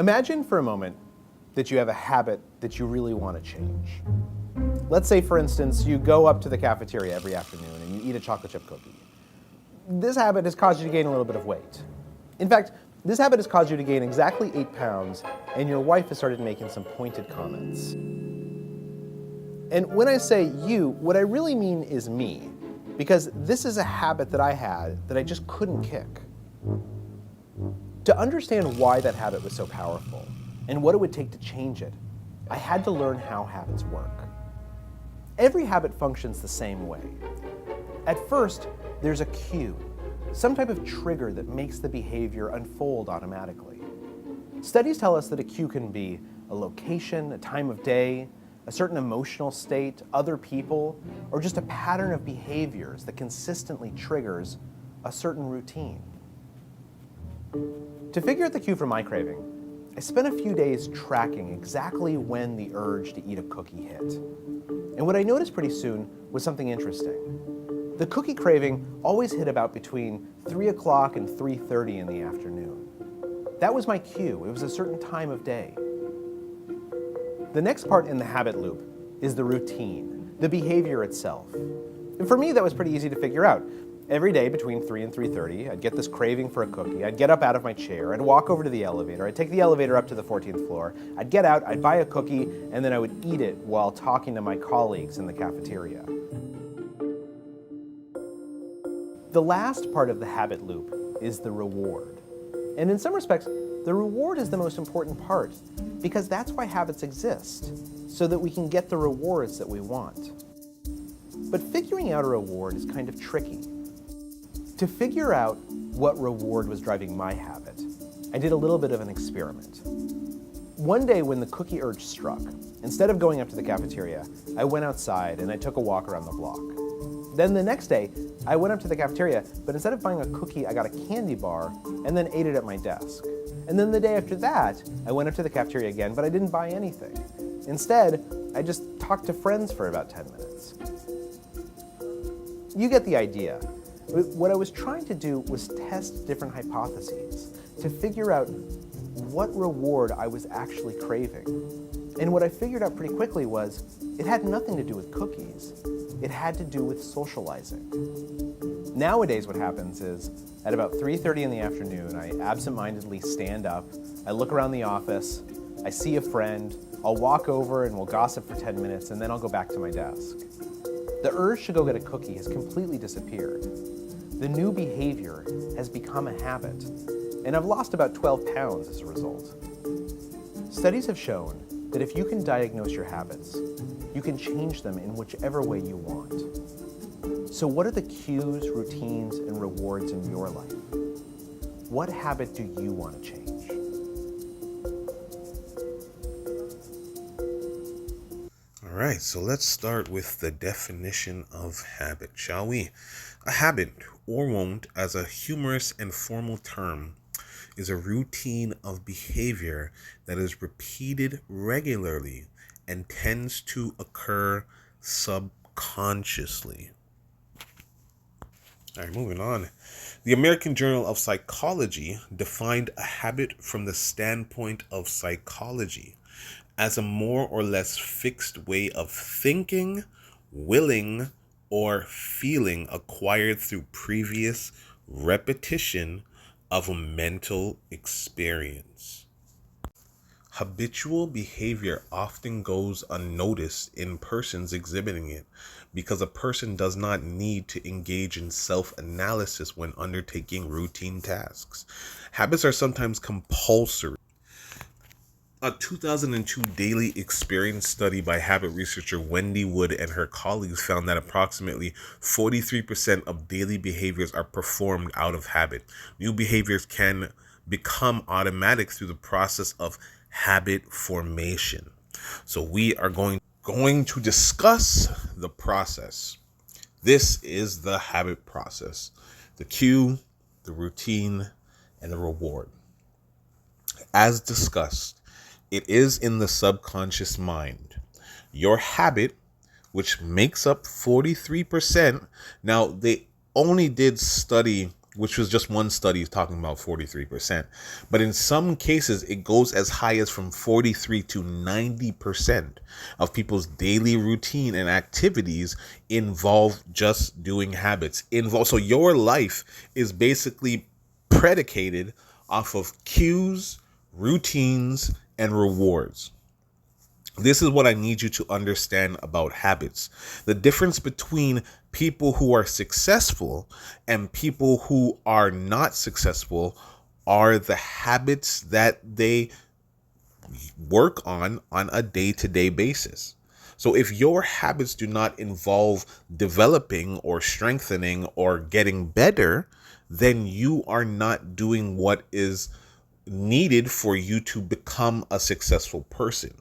Imagine for a moment that you have a habit that you really want to change. Let's say, for instance, you go up to the cafeteria every afternoon and you eat a chocolate chip cookie. This habit has caused you to gain a little bit of weight. In fact, this habit has caused you to gain exactly 8 pounds, and your wife has started making some pointed comments. And when I say you, what I really mean is me, because this is a habit that I had that I just couldn't kick. To understand why that habit was so powerful and what it would take to change it, I had to learn how habits work. Every habit functions the same way. At first, there's a cue, some type of trigger that makes the behavior unfold automatically. Studies tell us that a cue can be a location, a time of day, a certain emotional state, other people, or just a pattern of behaviors that consistently triggers a certain routine. To figure out the cue for my craving, I spent a few days tracking exactly when the urge to eat a cookie hit. And what I noticed pretty soon was something interesting. The cookie craving always hit about between 3 o'clock and 3:30 in the afternoon. That was my cue. It was a certain time of day. The next part in the habit loop is the routine, the behavior itself. And for me, that was pretty easy to figure out. Every day between 3 and 3:30, I'd get this craving for a cookie. I'd get up out of my chair. I'd walk over to the elevator. I'd take the elevator up to the 14th floor. I'd get out. I'd buy a cookie, and then I would eat it while talking to my colleagues in the cafeteria. The last part of the habit loop is the reward. And in some respects, the reward is the most important part because that's why habits exist, so that we can get the rewards that we want. But figuring out a reward is kind of tricky. To figure out what reward was driving my habit, I did a little bit of an experiment. One day when the cookie urge struck, instead of going up to the cafeteria, I went outside and I took a walk around the block. Then the next day, I went up to the cafeteria, but instead of buying a cookie, I got a candy bar and then ate it at my desk. And then the day after that, I went up to the cafeteria again, but I didn't buy anything. Instead, I just talked to friends for about 10 minutes. You get the idea. What I was trying to do was test different hypotheses to figure out what reward I was actually craving. And what I figured out pretty quickly was it had nothing to do with cookies. It had to do with socializing. Nowadays what happens is at about 3:30 in the afternoon, I absentmindedly stand up, I look around the office, I see a friend, I'll walk over and we'll gossip for 10 minutes and then I'll go back to my desk. The urge to go get a cookie has completely disappeared. The new behavior has become a habit, and I've lost about 12 pounds as a result. Studies have shown that if you can diagnose your habits, you can change them in whichever way you want. So what are the cues, routines, and rewards in your life? What habit do you want to change? All right, so let's start with the definition of habit, shall we? A habit, or wont, as a humorous and formal term, is a routine of behavior that is repeated regularly and tends to occur subconsciously. All right, moving on. The American Journal of Psychology defined a habit from the standpoint of psychology as a more or less fixed way of thinking, willing, or feeling acquired through previous repetition of a mental experience. Habitual behavior often goes unnoticed in persons exhibiting it because a person does not need to engage in self-analysis when undertaking routine tasks. Habits are sometimes compulsory. A 2002 daily experience study by habit researcher Wendy Wood and her colleagues found that approximately 43% of daily behaviors are performed out of habit. New behaviors can become automatic through the process of habit formation. So we are going to discuss the process. This is the habit process: the cue, the routine, and the reward. As discussed, it is in the subconscious mind. Your habit, which makes up 43%. Now, they only did study which was just one study talking about 43%. But in some cases, it goes as high as from 43 to 90% of people's daily routine and activities involve just doing habits. So your life is basically predicated off of cues, routines, and rewards. This is what I need you to understand about habits. The difference between people who are successful and people who are not successful are the habits that they work on a day-to-day basis. So if your habits do not involve developing or strengthening or getting better, then you are not doing what is needed for you to become a successful person.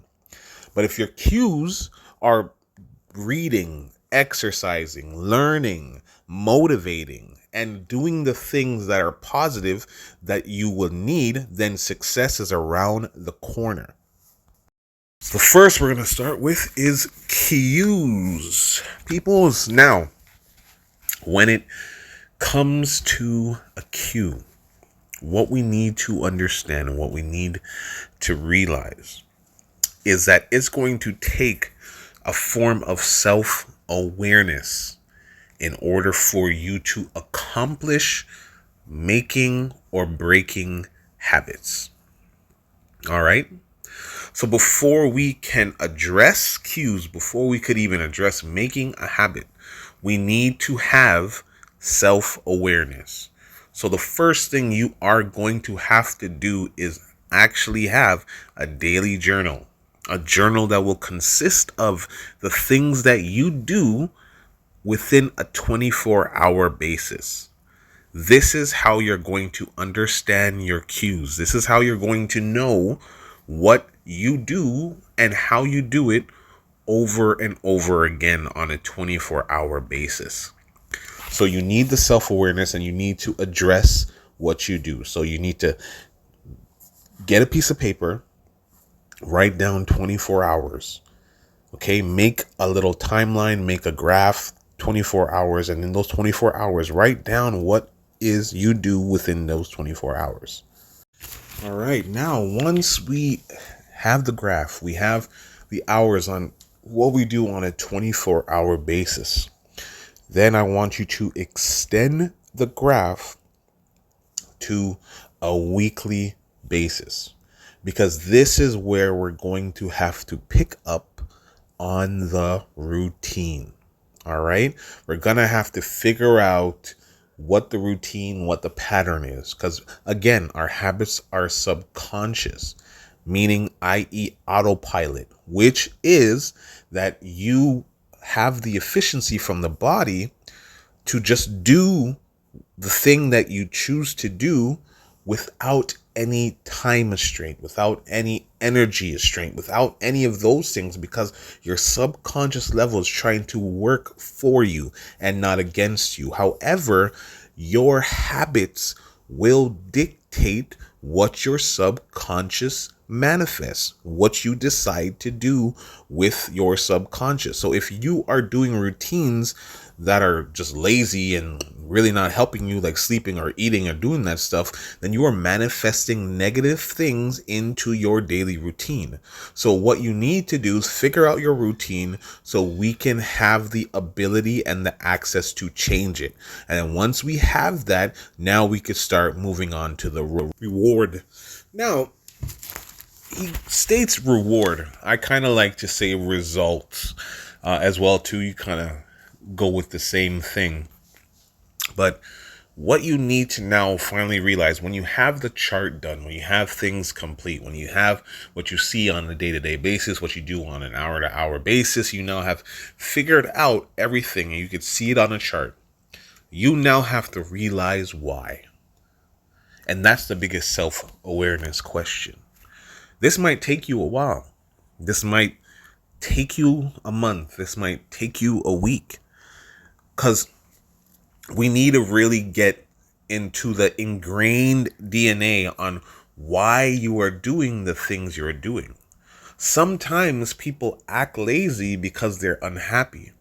But if your cues are reading, exercising, learning, motivating, and doing the things that are positive that you will need, then success is around the corner. The first we're going to start with is cues. Now, when it comes to a cue, what we need to understand and what we need to realize is that it's going to take a form of self-awareness in order for you to accomplish making or breaking habits. All right? So before we can address cues, before we could even address making a habit, we need to have self-awareness. So the first thing you are going to have to do is actually have a daily journal. A journal that will consist of the things that you do within a 24-hour basis. This is how you're going to understand your cues. This is how you're going to know what you do and how you do it over and over again on a 24-hour basis. So you need the self-awareness and you need to address what you do. So you need to get a piece of paper, write down 24 hours. Okay, make a little timeline, make a graph, 24 hours, and in those 24 hours, write down what is you do within those 24 hours. All right, now once we have the graph, we have the hours on what we do on a 24-hour basis. Then I want you to extend the graph to a weekly basis, because this is where we're going to have to pick up on the routine. All right. We're going to have to figure out what the routine, what the pattern is. Because again, our habits are subconscious, meaning, i.e., autopilot, which is that you have the efficiency from the body to just do the thing that you choose to do without any time restraint, without any energy restraint, without any of those things, because your subconscious level is trying to work for you and not against you. However, your habits will dictate what your subconscious manifests, what you decide to do with your subconscious. So if you are doing routines that are just lazy and really not helping you, like sleeping or eating or doing that stuff, then you are manifesting negative things into your daily routine. So what you need to do is figure out your routine so we can have the ability and the access to change it. And then once we have that, now we could start moving on to the reward. Now, he states reward. I kind of like to say results as well too. You kind of go with the same thing. But what you need to now finally realize, when you have the chart done, when you have things complete, when you have what you see on a day-to-day basis, what you do on an hour-to-hour basis, you now have figured out everything and you can see it on a chart. You now have to realize why. And that's the biggest self-awareness question. This might take you a while. This might take you a month. This might take you a week. Because we need to really get into the ingrained DNA on why you are doing the things you're doing. Sometimes people act lazy because they're unhappy.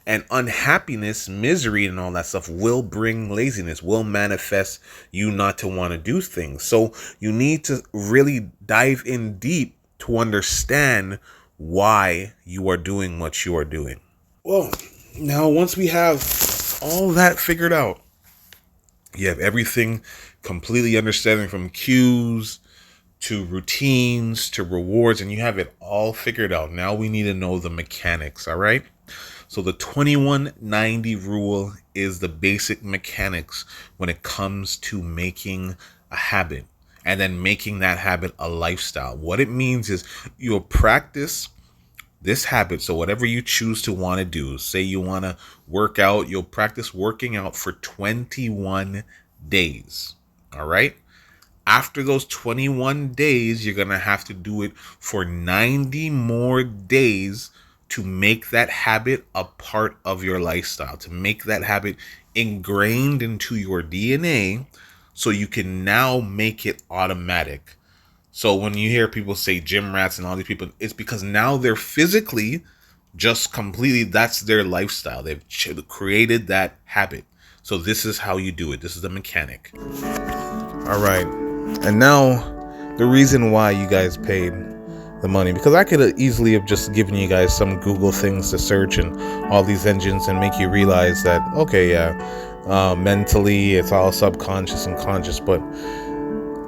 And unhappiness, misery, and all that stuff will bring laziness, will manifest you not to want to do things. So you need to really dive in deep to understand why you are doing what you are doing. Well, now once we have all that figured out, you have everything completely understanding from cues to routines to rewards, and you have it all figured out. Now we need to know the mechanics, all right? So the 2190 rule is the basic mechanics when it comes to making a habit and then making that habit a lifestyle. What it means is you'll practice this habit. So whatever you choose to want to do, say you want to work out, you'll practice working out for 21 days. All right. After those 21 days, you're going to have to do it for 90 more days to make that habit a part of your lifestyle, to make that habit ingrained into your DNA so you can now make it automatic. So when you hear people say gym rats and all these people, it's because now they're physically just completely, that's their lifestyle. They've created that habit. So this is how you do it. This is the mechanic. All right. And now the reason why you guys paid the money, because I could easily have just given you guys some Google things to search and all these engines and make you realize that, okay, yeah, mentally it's all subconscious and conscious, but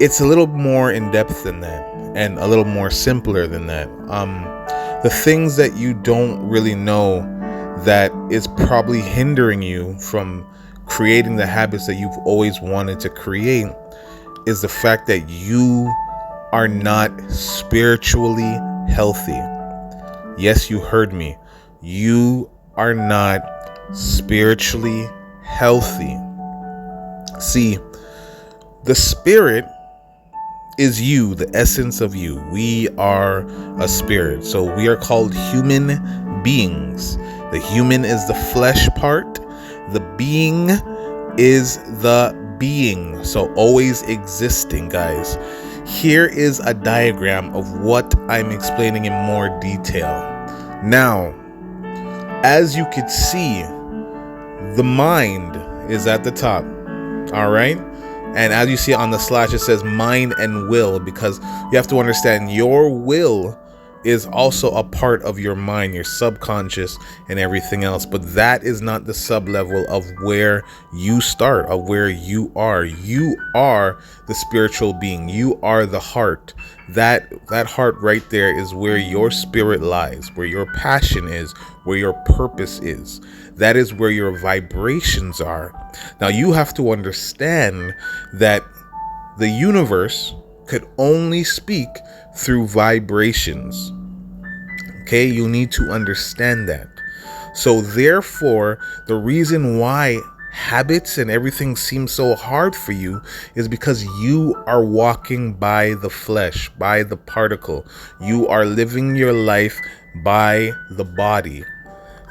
it's a little more in depth than that and a little more simpler than that. The things that you don't really know that is probably hindering you from creating the habits that you've always wanted to create is the fact that you are not spiritually healthy. Yes, you heard me. You are not spiritually healthy. See, the spirit is you, the essence of you. We are a spirit. So we are called human beings. The human is the flesh part. The being is the being. So always existing, guys. Here is a diagram of what I'm explaining in more detail. Now, as you could see, the mind is at the top. All right. And as you see on the slash, it says mind and will, because you have to understand your will is also a part of your mind, your subconscious and everything else. But that is not the sub level of where you start, of where you are. You are the spiritual being. You are the heart. That heart right there is where your spirit lies, where your passion is, where your purpose is. That is where your vibrations are. Now you have to understand that the universe could only speak through vibrations. Okay, you need to understand that. So therefore, the reason why habits and everything seems so hard for you is because you are walking by the flesh, by the particle. You are living your life by the body.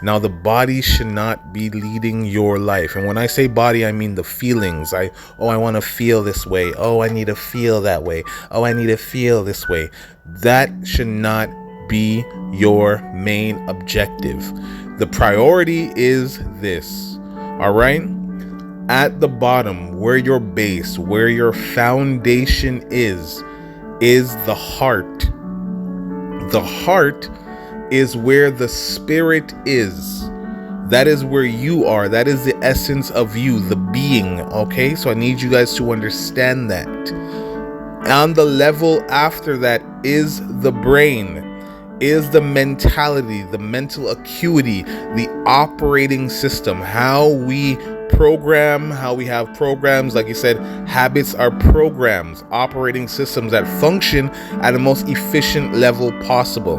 Now, the body should not be leading your life. And when I say body, I mean the feelings. I want to feel this way. Oh, I need to feel that way. Oh, I need to feel this way. That should not be your main objective. The priority is this. All right? At the bottom, where your base, where your foundation is the heart. The heart is where the spirit is. That is where you are. That is the essence of you, the being. Okay, so I need you guys to understand that. On the level after that is the brain, is the mentality, the mental acuity, the operating system, how we program, how we have programs. Like you said, habits are programs, operating systems that function at the most efficient level possible.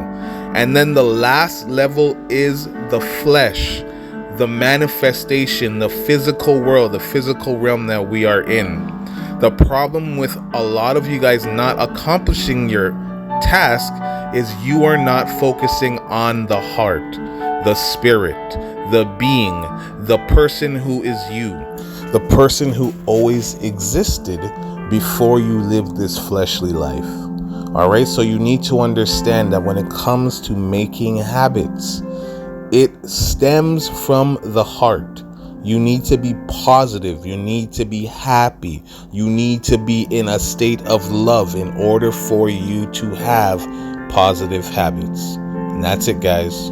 And then the last level is the flesh, the manifestation, the physical world, the physical realm that we are in. The problem with a lot of you guys not accomplishing your task is you are not focusing on the heart, the spirit, the being, the person who is you, the person who always existed before you lived this fleshly life. All right, so you need to understand that when it comes to making habits, It stems from the heart. You need to be positive. You need to be happy. You need to be in a state of love in order for you to have positive habits. And that's it, guys.